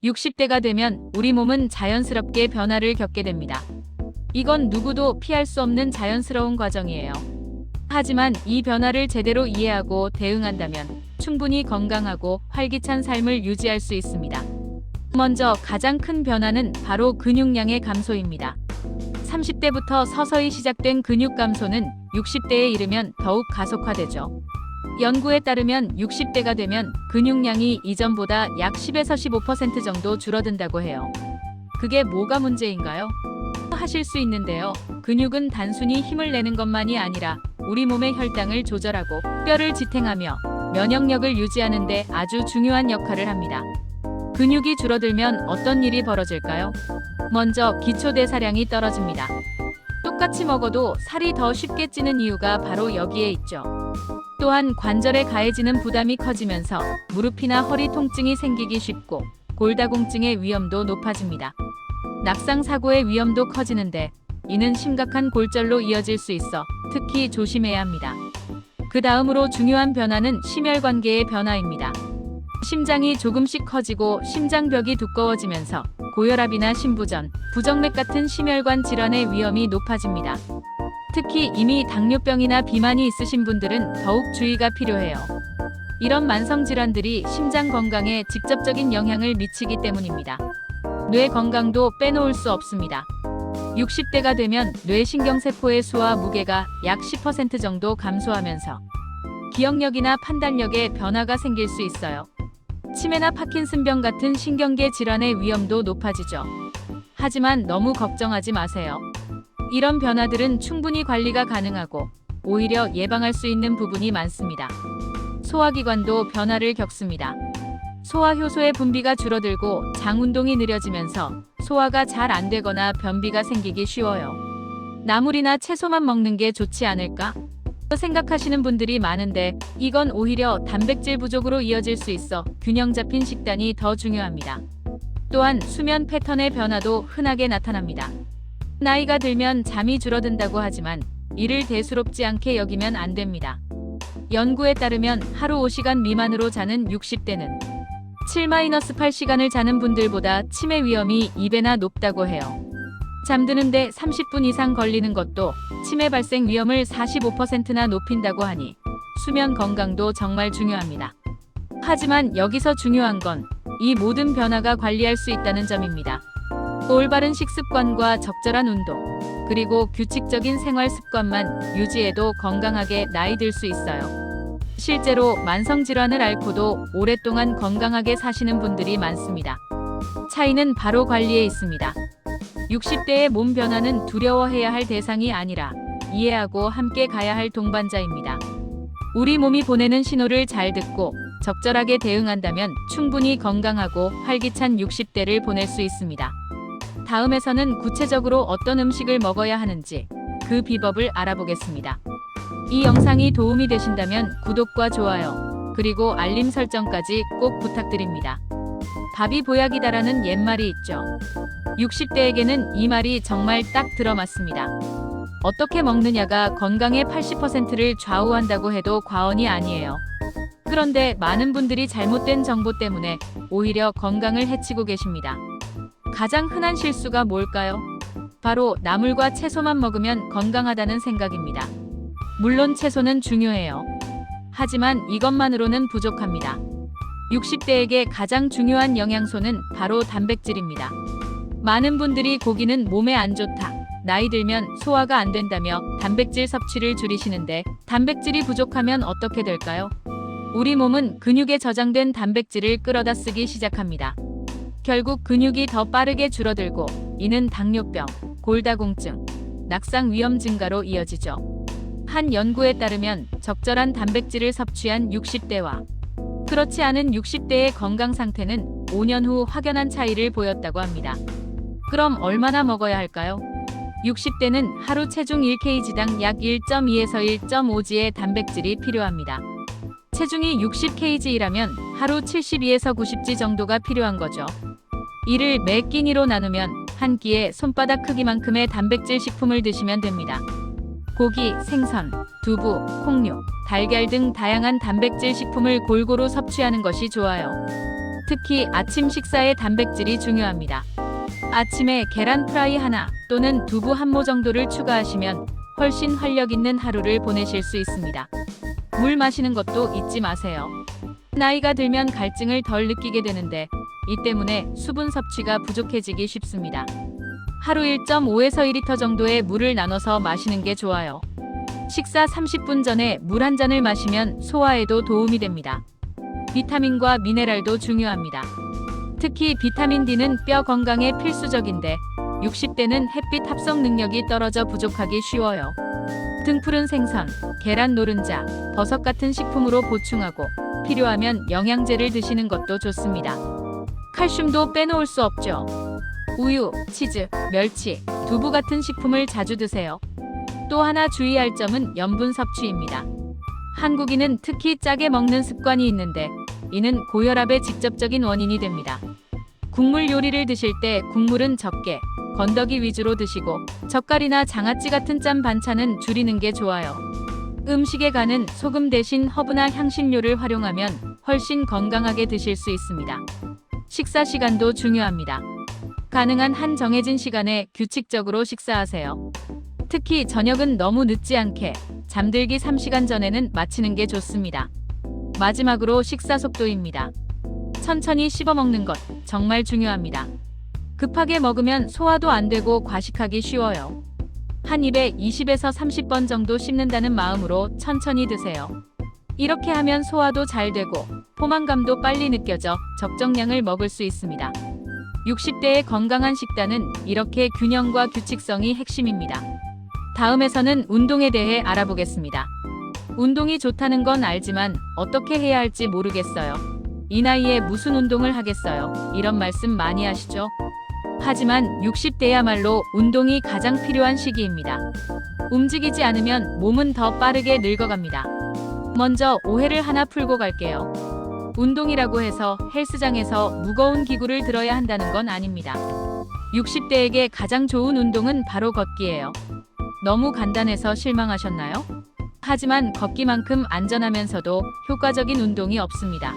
60대가 되면 우리 몸은 자연스럽게 변화를 겪게 됩니다. 이건 누구도 피할 수 없는 자연스러운 과정이에요. 하지만 이 변화를 제대로 이해하고 대응한다면 충분히 건강하고 활기찬 삶을 유지할 수 있습니다. 먼저 가장 큰 변화는 바로 근육량의 감소입니다. 30대부터 서서히 시작된 근육 감소는 60대에 이르면 더욱 가속화되죠. 연구에 따르면 60대가 되면 근육량이 이전보다 약 10에서 15% 정도 줄어든다고 해요. 그게 뭐가 문제인가요? 하실 수 있는데요. 근육은 단순히 힘을 내는 것만이 아니라 우리 몸의 혈당을 조절하고 뼈를 지탱하며 면역력을 유지하는 데 아주 중요한 역할을 합니다. 근육이 줄어들면 어떤 일이 벌어질까요? 먼저 기초대사량이 떨어집니다. 똑같이 먹어도 살이 더 쉽게 찌는 이유가 바로 여기에 있죠. 또한 관절에 가해지는 부담이 커지면서 무릎이나 허리 통증이 생기기 쉽고 골다공증의 위험도 높아집니다. 낙상 사고의 위험도 커지는데 이는 심각한 골절로 이어질 수 있어 특히 조심해야 합니다. 그 다음으로 중요한 변화는 심혈관계의 변화입니다. 심장이 조금씩 커지고 심장벽이 두꺼워지면서 고혈압이나 심부전, 부정맥 같은 심혈관 질환의 위험이 높아집니다. 특히 이미 당뇨병이나 비만이 있으신 분들은 더욱 주의가 필요해요. 이런 만성 질환들이 심장 건강에 직접적인 영향을 미치기 때문입니다. 뇌 건강도 빼놓을 수 없습니다. 60대가 되면 뇌신경세포의 수와 무게가 약 10% 정도 감소하면서 기억력이나 판단력에 변화가 생길 수 있어요. 치매나 파킨슨병 같은 신경계 질환의 위험도 높아지죠. 하지만 너무 걱정하지 마세요. 이런 변화들은 충분히 관리가 가능하고 오히려 예방할 수 있는 부분이 많습니다. 소화기관도 변화를 겪습니다. 소화효소의 분비가 줄어들고 장 운동이 느려지면서 소화가 잘 안 되거나 변비가 생기기 쉬워요. 나물이나 채소만 먹는 게 좋지 않을까? 생각하시는 분들이 많은데 이건 오히려 단백질 부족으로 이어질 수 있어 균형 잡힌 식단이 더 중요합니다. 또한 수면 패턴의 변화도 흔하게 나타납니다. 나이가 들면 잠이 줄어든다고 하지만 이를 대수롭지 않게 여기면 안 됩니다. 연구에 따르면 하루 5시간 미만으로 자는 60대는 7-8시간을 자는 분들보다 치매 위험이 2배나 높다고 해요. 잠드는데 30분 이상 걸리는 것도 치매 발생 위험을 45%나 높인다고 하니 수면 건강도 정말 중요합니다. 하지만 여기서 중요한 건 이 모든 변화가 관리할 수 있다는 점입니다. 올바른 식습관과 적절한 운동, 그리고 규칙적인 생활 습관만 유지해도 건강하게 나이 들 수 있어요. 실제로 만성질환을 앓고도 오랫동안 건강하게 사시는 분들이 많습니다. 차이는 바로 관리에 있습니다. 60대의 몸 변화는 두려워해야 할 대상이 아니라 이해하고 함께 가야 할 동반자입니다. 우리 몸이 보내는 신호를 잘 듣고 적절하게 대응한다면 충분히 건강하고 활기찬 60대를 보낼 수 있습니다. 다음에서는 구체적으로 어떤 음식을 먹어야 하는지 그 비법을 알아보겠습니다. 이 영상이 도움이 되신다면 구독과 좋아요, 그리고 알림 설정까지 꼭 부탁드립니다. 밥이 보약이다라는 옛말이 있죠. 60대에게는 이 말이 정말 딱 들어맞습니다. 어떻게 먹느냐가 건강의 80%를 좌우한다고 해도 과언이 아니에요. 그런데 많은 분들이 잘못된 정보 때문에 오히려 건강을 해치고 계십니다. 가장 흔한 실수가 뭘까요? 바로 나물과 채소만 먹으면 건강하다는 생각입니다. 물론 채소는 중요해요. 하지만 이것만으로는 부족합니다. 60대에게 가장 중요한 영양소는 바로 단백질입니다. 많은 분들이 고기는 몸에 안 좋다, 나이 들면 소화가 안 된다며 단백질 섭취를 줄이시는데 단백질이 부족하면 어떻게 될까요? 우리 몸은 근육에 저장된 단백질을 끌어다 쓰기 시작합니다. 결국 근육이 더 빠르게 줄어들고 이는 당뇨병, 골다공증, 낙상 위험 증가로 이어지죠. 한 연구에 따르면 적절한 단백질을 섭취한 60대와 그렇지 않은 60대의 건강 상태는 5년 후 확연한 차이를 보였다고 합니다. 그럼 얼마나 먹어야 할까요? 60대는 하루 체중 1kg당 약 1.2에서 1.5g의 단백질이 필요합니다. 체중이 60kg이라면 하루 72에서 90g 정도가 필요한 거죠. 이를 매 끼니로 나누면 한 끼에 손바닥 크기만큼의 단백질 식품을 드시면 됩니다. 고기, 생선, 두부, 콩류, 달걀 등 다양한 단백질 식품을 골고루 섭취하는 것이 좋아요. 특히 아침 식사의 단백질이 중요합니다. 아침에 계란 프라이 하나 또는 두부 한 모 정도를 추가하시면 훨씬 활력 있는 하루를 보내실 수 있습니다. 물 마시는 것도 잊지 마세요. 나이가 들면 갈증을 덜 느끼게 되는데 이 때문에 수분 섭취가 부족해지기 쉽습니다. 하루 1.5에서 2리터 정도의 물을 나눠서 마시는 게 좋아요. 식사 30분 전에 물 한 잔을 마시면 소화에도 도움이 됩니다. 비타민과 미네랄도 중요합니다. 특히 비타민 D는 뼈 건강에 필수적인데 60대는 햇빛 합성 능력이 떨어져 부족하기 쉬워요. 등푸른 생선, 계란 노른자, 버섯 같은 식품으로 보충하고 필요하면 영양제를 드시는 것도 좋습니다. 칼슘도 빼놓을 수 없죠. 우유, 치즈, 멸치, 두부 같은 식품을 자주 드세요. 또 하나 주의할 점은 염분 섭취입니다. 한국인은 특히 짜게 먹는 습관이 있는데 이는 고혈압의 직접적인 원인이 됩니다. 국물 요리를 드실 때 국물은 적게, 건더기 위주로 드시고 젓갈이나 장아찌 같은 짠 반찬은 줄이는 게 좋아요. 음식에 가는 소금 대신 허브나 향신료를 활용하면 훨씬 건강하게 드실 수 있습니다. 식사 시간도 중요합니다. 가능한 한 정해진 시간에 규칙적으로 식사하세요. 특히 저녁은 너무 늦지 않게 잠들기 3시간 전에는 마치는 게 좋습니다. 마지막으로 식사 속도입니다. 천천히 씹어 먹는 것 정말 중요합니다. 급하게 먹으면 소화도 안 되고 과식하기 쉬워요. 한 입에 20에서 30번 정도 씹는다는 마음으로 천천히 드세요. 이렇게 하면 소화도 잘 되고 포만감도 빨리 느껴져 적정량을 먹을 수 있습니다. 60대의 건강한 식단은 이렇게 균형과 규칙성이 핵심입니다. 다음에서는 운동에 대해 알아보겠습니다. 운동이 좋다는 건 알지만 어떻게 해야 할지 모르겠어요. 이 나이에 무슨 운동을 하겠어요? 이런 말씀 많이 하시죠? 하지만 60대야말로 운동이 가장 필요한 시기입니다. 움직이지 않으면 몸은 더 빠르게 늙어갑니다. 먼저 오해를 하나 풀고 갈게요. 운동이라고 해서 헬스장에서 무거운 기구를 들어야 한다는 건 아닙니다. 60대에게 가장 좋은 운동은 바로 걷기예요. 너무 간단해서 실망하셨나요? 하지만 걷기만큼 안전하면서도 효과적인 운동이 없습니다.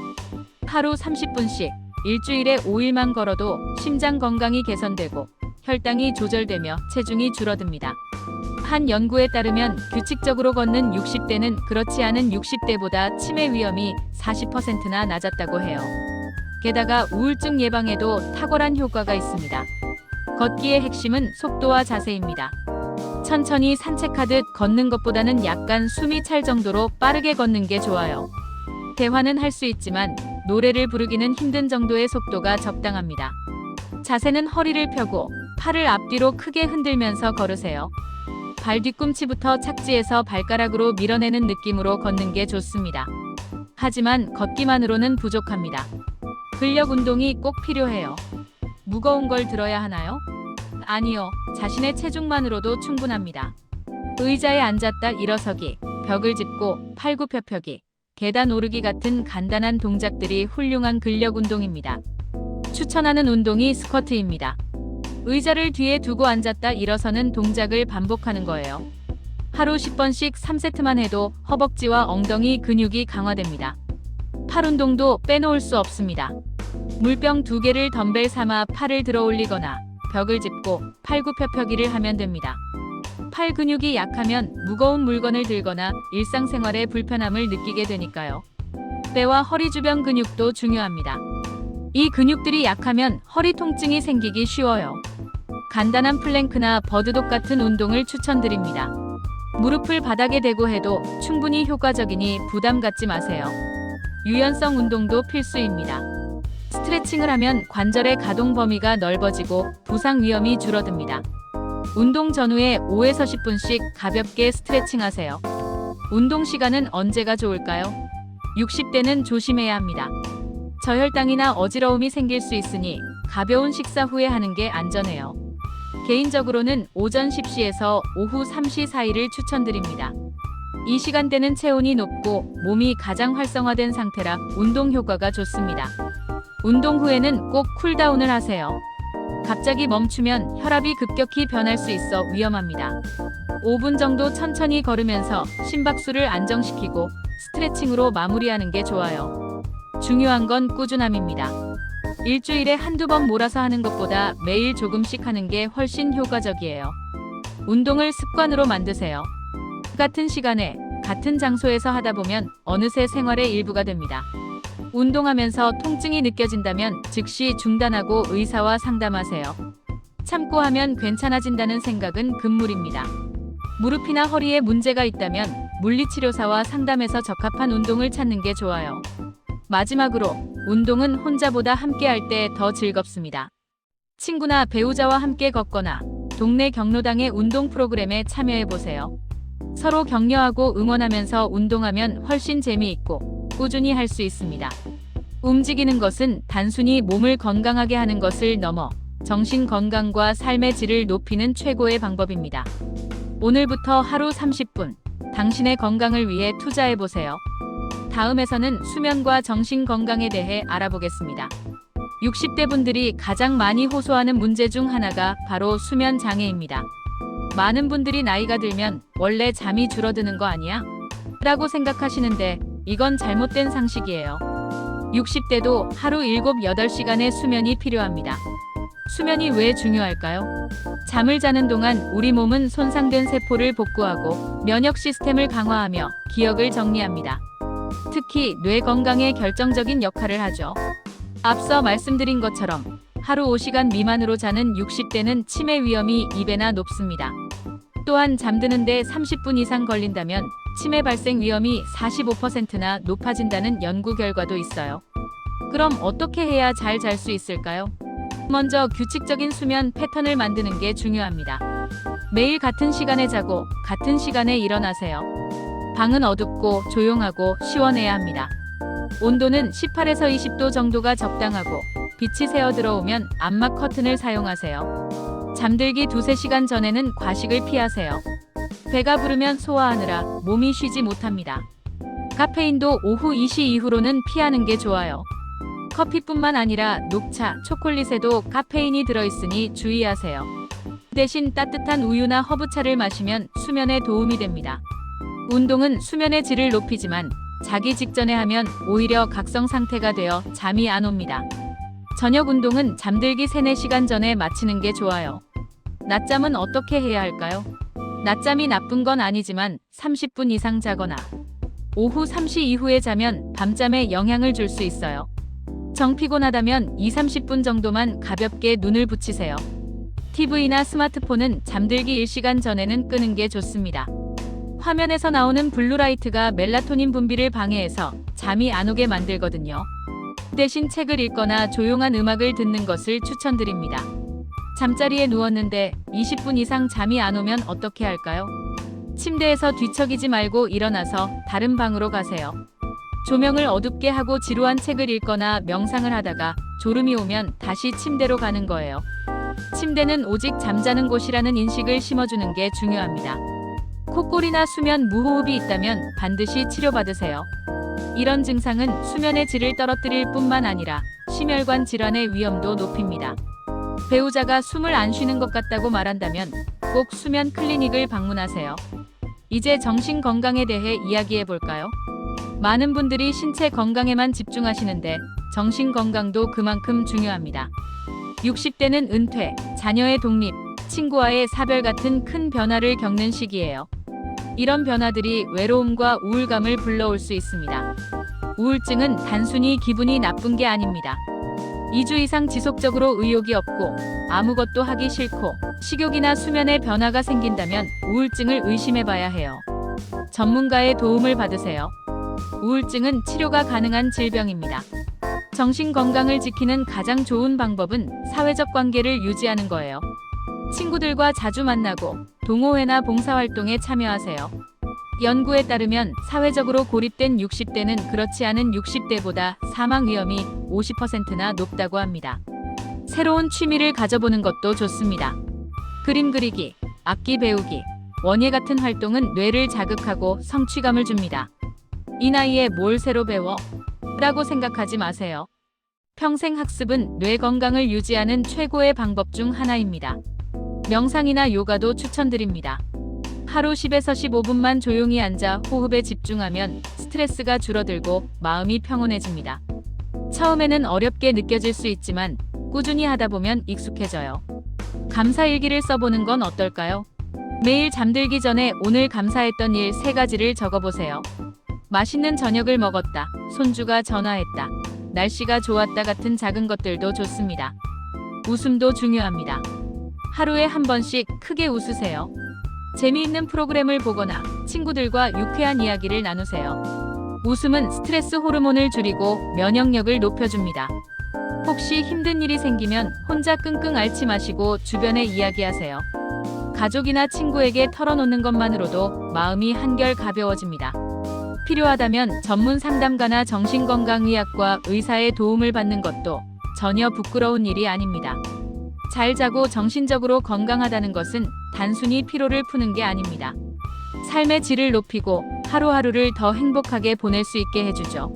하루 30분씩 일주일에 5일만 걸어도 심장 건강이 개선되고 혈당이 조절되며 체중이 줄어듭니다. 한 연구에 따르면 규칙적으로 걷는 60대는 그렇지 않은 60대보다 치매 위험이 40%나 낮았다고 해요. 게다가 우울증 예방에도 탁월한 효과가 있습니다. 걷기의 핵심은 속도와 자세입니다. 천천히 산책하듯 걷는 것보다는 약간 숨이 찰 정도로 빠르게 걷는 게 좋아요. 대화는 할 수 있지만 노래를 부르기는 힘든 정도의 속도가 적당합니다. 자세는 허리를 펴고 팔을 앞뒤로 크게 흔들면서 걸으세요. 발 뒤꿈치부터 착지해서 발가락으로 밀어내는 느낌으로 걷는 게 좋습니다. 하지만 걷기만으로는 부족합니다. 근력 운동이 꼭 필요해요. 무거운 걸 들어야 하나요? 아니요. 자신의 체중만으로도 충분합니다. 의자에 앉았다 일어서기, 벽을 짚고 팔굽혀펴기, 계단 오르기 같은 간단한 동작들이 훌륭한 근력 운동입니다. 추천하는 운동이 스쿼트입니다. 의자를 뒤에 두고 앉았다 일어서는 동작을 반복하는 거예요. 하루 10번씩 3세트만 해도 허벅지와 엉덩이 근육이 강화됩니다. 팔 운동도 빼놓을 수 없습니다. 물병 2개를 덤벨 삼아 팔을 들어 올리거나 벽을 짚고 팔굽혀펴기를 하면 됩니다. 팔 근육이 약하면 무거운 물건을 들거나 일상생활에 불편함을 느끼게 되니까요. 뼈와 허리 주변 근육도 중요합니다. 이 근육들이 약하면 허리 통증이 생기기 쉬워요. 간단한 플랭크나 버드독 같은 운동을 추천드립니다. 무릎을 바닥에 대고 해도 충분히 효과적이니 부담 갖지 마세요. 유연성 운동도 필수입니다. 스트레칭을 하면 관절의 가동 범위가 넓어지고 부상 위험이 줄어듭니다. 운동 전후에 5에서 10분씩 가볍게 스트레칭 하세요. 운동 시간은 언제가 좋을까요? 60대는 조심해야 합니다. 저혈당이나 어지러움이 생길 수 있으니 가벼운 식사 후에 하는 게 안전해요. 개인적으로는 오전 10시에서 오후 3시 사이를 추천드립니다. 이 시간대는 체온이 높고 몸이 가장 활성화된 상태라 운동 효과가 좋습니다. 운동 후에는 꼭 쿨다운을 하세요. 갑자기 멈추면 혈압이 급격히 변할 수 있어 위험합니다. 5분 정도 천천히 걸으면서 심박수를 안정시키고 스트레칭으로 마무리하는 게 좋아요. 중요한 건 꾸준함입니다. 일주일에 한두 번 몰아서 하는 것보다 매일 조금씩 하는 게 훨씬 효과적이에요. 운동을 습관으로 만드세요. 같은 시간에 같은 장소에서 하다 보면 어느새 생활의 일부가 됩니다. 운동하면서 통증이 느껴진다면 즉시 중단하고 의사와 상담하세요. 참고 하면 괜찮아진다는 생각은 금물입니다. 무릎이나 허리에 문제가 있다면 물리치료사와 상담해서 적합한 운동을 찾는 게 좋아요. 마지막으로, 운동은 혼자보다 함께 할 때 더 즐겁습니다. 친구나 배우자와 함께 걷거나 동네 경로당의 운동 프로그램에 참여해보세요. 서로 격려하고 응원하면서 운동하면 훨씬 재미있고 꾸준히 할 수 있습니다. 움직이는 것은 단순히 몸을 건강하게 하는 것을 넘어 정신 건강과 삶의 질을 높이는 최고의 방법입니다. 오늘부터 하루 30분, 당신의 건강을 위해 투자해보세요. 다음에서는 수면과 정신 건강에 대해 알아보겠습니다. 60대 분들이 가장 많이 호소하는 문제 중 하나가 바로 수면 장애입니다. 많은 분들이 나이가 들면 원래 잠이 줄어드는 거 아니야? 라고 생각하시는데 이건 잘못된 상식이에요. 60대도 하루 7, 8시간의 수면이 필요합니다. 수면이 왜 중요할까요? 잠을 자는 동안 우리 몸은 손상된 세포를 복구하고 면역 시스템을 강화하며 기억을 정리합니다. 특히 뇌 건강에 결정적인 역할을 하죠. 앞서 말씀드린 것처럼 하루 5시간 미만으로 자는 60대는 치매 위험이 2배나 높습니다. 또한 잠드는데 30분 이상 걸린다면 치매 발생 위험이 45%나 높아진다는 연구 결과도 있어요. 그럼 어떻게 해야 잘 잘 수 있을까요? 먼저 규칙적인 수면 패턴을 만드는 게 중요합니다. 매일 같은 시간에 자고 같은 시간에 일어나세요. 방은 어둡고 조용하고 시원해야 합니다. 온도는 18에서 20도 정도가 적당하고 빛이 새어 들어오면 암막 커튼을 사용하세요. 잠들기 2-3시간 전에는 과식을 피하세요. 배가 부르면 소화하느라 몸이 쉬지 못합니다. 카페인도 오후 2시 이후로는 피하는 게 좋아요. 커피뿐만 아니라 녹차, 초콜릿에도 카페인이 들어있으니 주의하세요. 대신 따뜻한 우유나 허브차를 마시면 수면에 도움이 됩니다. 운동은 수면의 질을 높이지만 자기 직전에 하면 오히려 각성 상태가 되어 잠이 안 옵니다. 저녁 운동은 잠들기 3-4시간 전에 마치는 게 좋아요. 낮잠은 어떻게 해야 할까요? 낮잠이 나쁜 건 아니지만 30분 이상 자거나 오후 3시 이후에 자면 밤잠에 영향을 줄 수 있어요. 정 피곤하다면 2-30분 정도만 가볍게 눈을 붙이세요. TV나 스마트폰은 잠들기 1시간 전에는 끄는 게 좋습니다. 화면에서 나오는 블루라이트가 멜라토닌 분비를 방해해서 잠이 안 오게 만들거든요. 대신 책을 읽거나 조용한 음악을 듣는 것을 추천드립니다. 잠자리에 누웠는데 20분 이상 잠이 안 오면 어떻게 할까요? 침대에서 뒤척이지 말고 일어나서 다른 방으로 가세요. 조명을 어둡게 하고 지루한 책을 읽거나 명상을 하다가 졸음이 오면 다시 침대로 가는 거예요. 침대는 오직 잠자는 곳이라는 인식을 심어주는 게 중요합니다. 콧골이나 수면 무호흡이 있다면 반드시 치료받으세요. 이런 증상은 수면의 질을 떨어뜨릴 뿐만 아니라 심혈관 질환의 위험도 높입니다. 배우자가 숨을 안 쉬는 것 같다고 말한다면 꼭 수면 클리닉을 방문하세요. 이제 정신 건강에 대해 이야기해 볼까요? 많은 분들이 신체 건강에만 집중하시는데 정신 건강도 그만큼 중요합니다. 60대는 은퇴, 자녀의 독립, 친구와의 사별 같은 큰 변화를 겪는 시기예요. 이런 변화들이 외로움과 우울감을 불러올 수 있습니다. 우울증은 단순히 기분이 나쁜 게 아닙니다. 2주 이상 지속적으로 의욕이 없고 아무것도 하기 싫고 식욕이나 수면에 변화가 생긴다면 우울증을 의심해봐야 해요. 전문가의 도움을 받으세요. 우울증은 치료가 가능한 질병입니다. 정신 건강을 지키는 가장 좋은 방법은 사회적 관계를 유지하는 거예요. 친구들과 자주 만나고 동호회나 봉사활동에 참여하세요. 연구에 따르면 사회적으로 고립된 60대는 그렇지 않은 60대보다 사망 위험이 50%나 높다고 합니다. 새로운 취미를 가져보는 것도 좋습니다. 그림 그리기, 악기 배우기, 원예 같은 활동은 뇌를 자극하고 성취감을 줍니다. 이 나이에 뭘 새로 배워? 라고 생각하지 마세요. 평생 학습은 뇌 건강을 유지하는 최고의 방법 중 하나입니다. 명상이나 요가도 추천드립니다. 하루 10에서 15분만 조용히 앉아 호흡에 집중하면 스트레스가 줄어들고 마음이 평온해집니다. 처음에는 어렵게 느껴질 수 있지만 꾸준히 하다 보면 익숙해져요. 감사일기를 써보는 건 어떨까요? 매일 잠들기 전에 오늘 감사했던 일 3가지를 적어보세요. 맛있는 저녁을 먹었다. 손주가 전화했다. 날씨가 좋았다 같은 작은 것들도 좋습니다. 웃음도 중요합니다. 하루에 한 번씩 크게 웃으세요. 재미있는 프로그램을 보거나 친구들과 유쾌한 이야기를 나누세요. 웃음은 스트레스 호르몬을 줄이고 면역력을 높여줍니다. 혹시 힘든 일이 생기면 혼자 끙끙 앓지 마시고 주변에 이야기하세요. 가족이나 친구에게 털어놓는 것만으로도 마음이 한결 가벼워집니다. 필요하다면 전문 상담가나 정신건강의학과 의사의 도움을 받는 것도 전혀 부끄러운 일이 아닙니다. 잘 자고 정신적으로 건강하다는 것은 단순히 피로를 푸는 게 아닙니다. 삶의 질을 높이고 하루하루를 더 행복하게 보낼 수 있게 해주죠.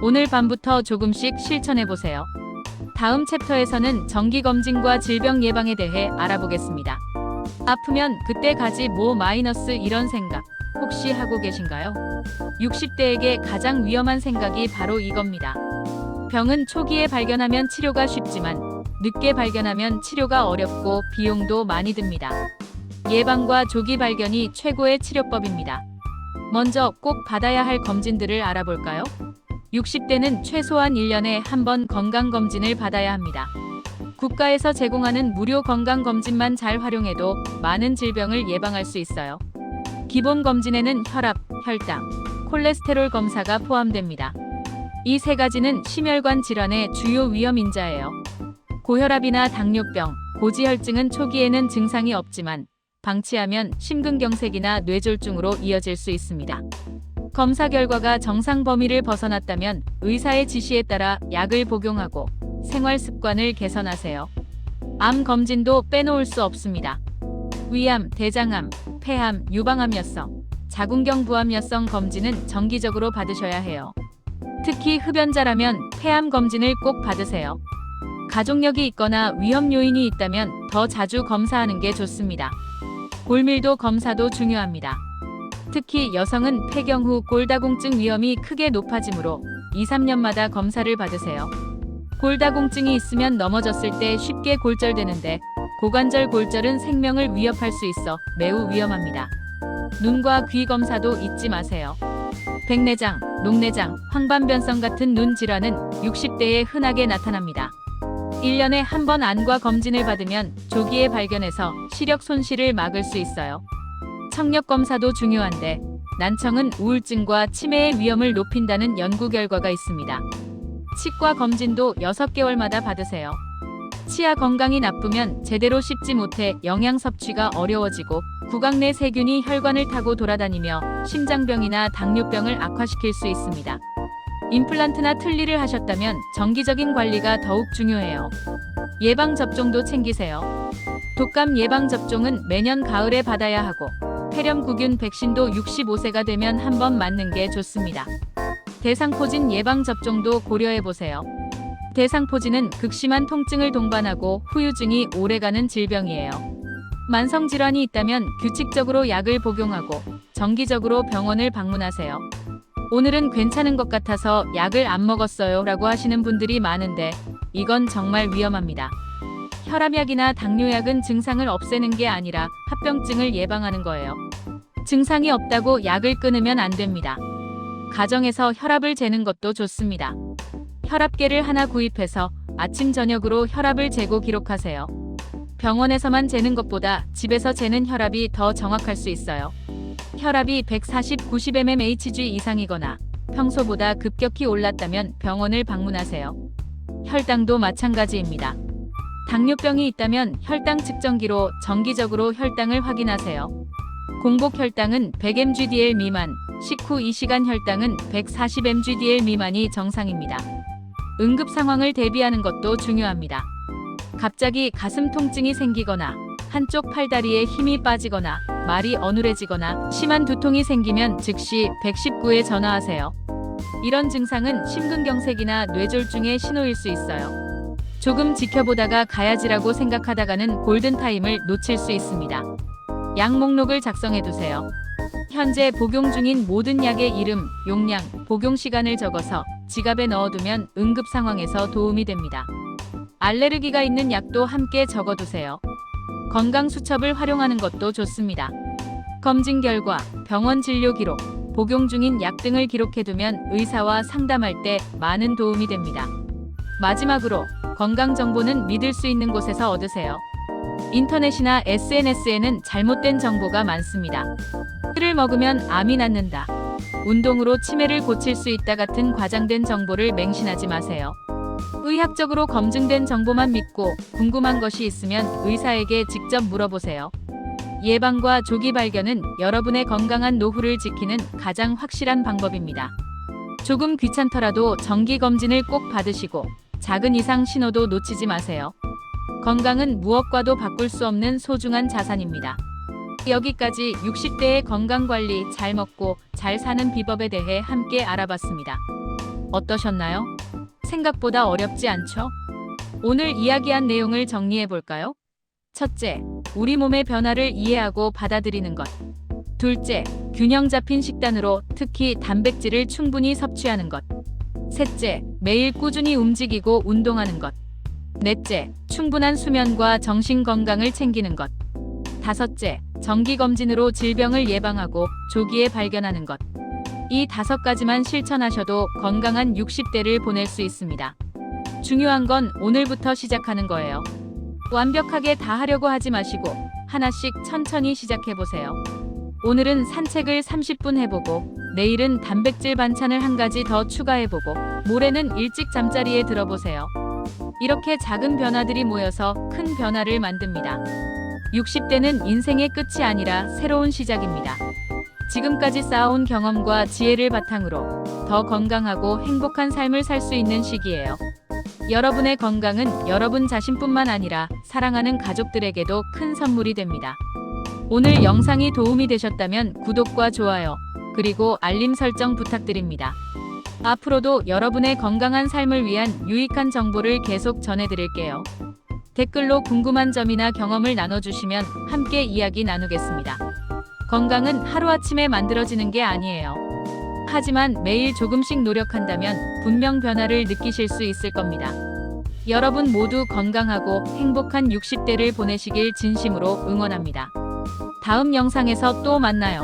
오늘 밤부터 조금씩 실천해보세요. 다음 챕터에서는 정기검진과 질병 예방에 대해 알아보겠습니다. 아프면 그때 가지 뭐 마이너스 이런 생각 혹시 하고 계신가요? 60대에게 가장 위험한 생각이 바로 이겁니다. 병은 초기에 발견하면 치료가 쉽지만 늦게 발견하면 치료가 어렵고 비용도 많이 듭니다. 예방과 조기 발견이 최고의 치료법입니다. 먼저 꼭 받아야 할 검진들을 알아볼까요? 60대는 최소한 1년에 한 번 건강검진을 받아야 합니다. 국가에서 제공하는 무료 건강검진만 잘 활용해도 많은 질병을 예방할 수 있어요. 기본 검진에는 혈압, 혈당, 콜레스테롤 검사가 포함됩니다. 이 3가지는 심혈관 질환의 주요 위험 인자예요. 고혈압이나 당뇨병, 고지혈증은 초기에는 증상이 없지만 방치하면 심근경색이나 뇌졸중으로 이어질 수 있습니다. 검사 결과가 정상 범위를 벗어났다면 의사의 지시에 따라 약을 복용하고 생활 습관을 개선하세요. 암 검진도 빼놓을 수 없습니다. 위암, 대장암, 폐암, 유방암 여성, 자궁경 부암 여성 검진은 정기적으로 받으셔야 해요. 특히 흡연자라면 폐암 검진을 꼭 받으세요. 가족력이 있거나 위험 요인이 있다면 더 자주 검사하는 게 좋습니다. 골밀도 검사도 중요합니다. 특히 여성은 폐경 후 골다공증 위험이 크게 높아지므로 2, 3년마다 검사를 받으세요. 골다공증이 있으면 넘어졌을 때 쉽게 골절되는데 고관절 골절은 생명을 위협할 수 있어 매우 위험합니다. 눈과 귀 검사도 잊지 마세요. 백내장, 녹내장, 황반변성 같은 눈 질환은 60대에 흔하게 나타납니다. 1년에 한 번 안과 검진을 받으면 조기에 발견해서 시력 손실을 막을 수 있어요. 청력 검사도 중요한데 난청은 우울증과 치매의 위험을 높인다는 연구 결과가 있습니다. 치과 검진도 6개월마다 받으세요. 치아 건강이 나쁘면 제대로 씹지 못해 영양 섭취가 어려워지고 구강 내 세균이 혈관을 타고 돌아다니며 심장병이나 당뇨병을 악화시킬 수 있습니다. 임플란트나 틀니를 하셨다면 정기적인 관리가 더욱 중요해요. 예방접종도 챙기세요. 독감 예방접종은 매년 가을에 받아야 하고 폐렴구균 백신도 65세가 되면 한 번 맞는 게 좋습니다. 대상포진 예방접종도 고려해보세요. 대상포진은 극심한 통증을 동반하고 후유증이 오래가는 질병이에요. 만성질환이 있다면 규칙적으로 약을 복용하고 정기적으로 병원을 방문하세요. 오늘은 괜찮은 것 같아서 약을 안 먹었어요 라고 하시는 분들이 많은데 이건 정말 위험합니다. 혈압약이나 당뇨약은 증상을 없애는 게 아니라 합병증을 예방하는 거예요. 증상이 없다고 약을 끊으면 안 됩니다. 가정에서 혈압을 재는 것도 좋습니다. 혈압계를 하나 구입해서 아침 저녁으로 혈압을 재고 기록하세요. 병원에서만 재는 것보다 집에서 재는 혈압이 더 정확할 수 있어요. 혈압이 140/90 mmHg 이상이거나 평소보다 급격히 올랐다면 병원을 방문하세요. 혈당도 마찬가지입니다. 당뇨병이 있다면 혈당 측정기로 정기적으로 혈당을 확인하세요. 공복 혈당은 100mg/dl 미만, 식후 2시간 혈당은 140mg/dl 미만이 정상입니다. 응급 상황을 대비하는 것도 중요합니다. 갑자기 가슴 통증이 생기거나 한쪽 팔다리에 힘이 빠지거나 말이 어눌해지거나 심한 두통이 생기면 즉시 119에 전화하세요. 이런 증상은 심근경색이나 뇌졸중의 신호일 수 있어요. 조금 지켜보다가 가야지라고 생각하다가는 골든타임을 놓칠 수 있습니다. 약 목록을 작성해두세요. 현재 복용 중인 모든 약의 이름, 용량, 복용 시간을 적어서 지갑에 넣어두면 응급 상황에서 도움이 됩니다. 알레르기가 있는 약도 함께 적어두세요. 건강수첩을 활용하는 것도 좋습니다. 검진 결과, 병원 진료 기록, 복용 중인 약 등을 기록해두면 의사와 상담할 때 많은 도움이 됩니다. 마지막으로 건강정보는 믿을 수 있는 곳에서 얻으세요. 인터넷이나 SNS에는 잘못된 정보가 많습니다. 술을 먹으면 암이 낫는다, 운동으로 치매를 고칠 수 있다 같은 과장된 정보를 맹신하지 마세요. 의학적으로 검증된 정보만 믿고 궁금한 것이 있으면 의사에게 직접 물어보세요. 예방과 조기 발견은 여러분의 건강한 노후를 지키는 가장 확실한 방법입니다. 조금 귀찮더라도 정기검진을 꼭 받으시고 작은 이상 신호도 놓치지 마세요. 건강은 무엇과도 바꿀 수 없는 소중한 자산입니다. 여기까지 60대의 건강관리, 잘 먹고 잘 사는 비법에 대해 함께 알아봤습니다. 어떠셨나요? 생각보다 어렵지 않죠? 오늘 이야기한 내용을 정리해 볼까요? 첫째, 우리 몸의 변화를 이해하고 받아들이는 것. 둘째, 균형 잡힌 식단으로 특히 단백질을 충분히 섭취하는 것. 셋째, 매일 꾸준히 움직이고 운동하는 것. 넷째, 충분한 수면과 정신 건강을 챙기는 것. 다섯째, 정기검진으로 질병을 예방하고 조기에 발견하는 것. 이 5가지만 실천하셔도 건강한 60대를 보낼 수 있습니다. 중요한 건 오늘부터 시작하는 거예요. 완벽하게 다 하려고 하지 마시고 하나씩 천천히 시작해보세요. 오늘은 산책을 30분 해보고, 내일은 단백질 반찬을 1가지 더 추가해보고, 모레는 일찍 잠자리에 들어보세요. 이렇게 작은 변화들이 모여서 큰 변화를 만듭니다. 60대는 인생의 끝이 아니라 새로운 시작입니다. 지금까지 쌓아온 경험과 지혜를 바탕으로 더 건강하고 행복한 삶을 살 수 있는 시기예요. 여러분의 건강은 여러분 자신뿐만 아니라 사랑하는 가족들에게도 큰 선물이 됩니다. 오늘 영상이 도움이 되셨다면 구독과 좋아요, 그리고 알림 설정 부탁드립니다. 앞으로도 여러분의 건강한 삶을 위한 유익한 정보를 계속 전해드릴게요. 댓글로 궁금한 점이나 경험을 나눠주시면 함께 이야기 나누겠습니다. 건강은 하루아침에 만들어지는 게 아니에요. 하지만 매일 조금씩 노력한다면 분명 변화를 느끼실 수 있을 겁니다. 여러분 모두 건강하고 행복한 60대를 보내시길 진심으로 응원합니다. 다음 영상에서 또 만나요.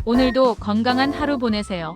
오늘도 건강한 하루 보내세요.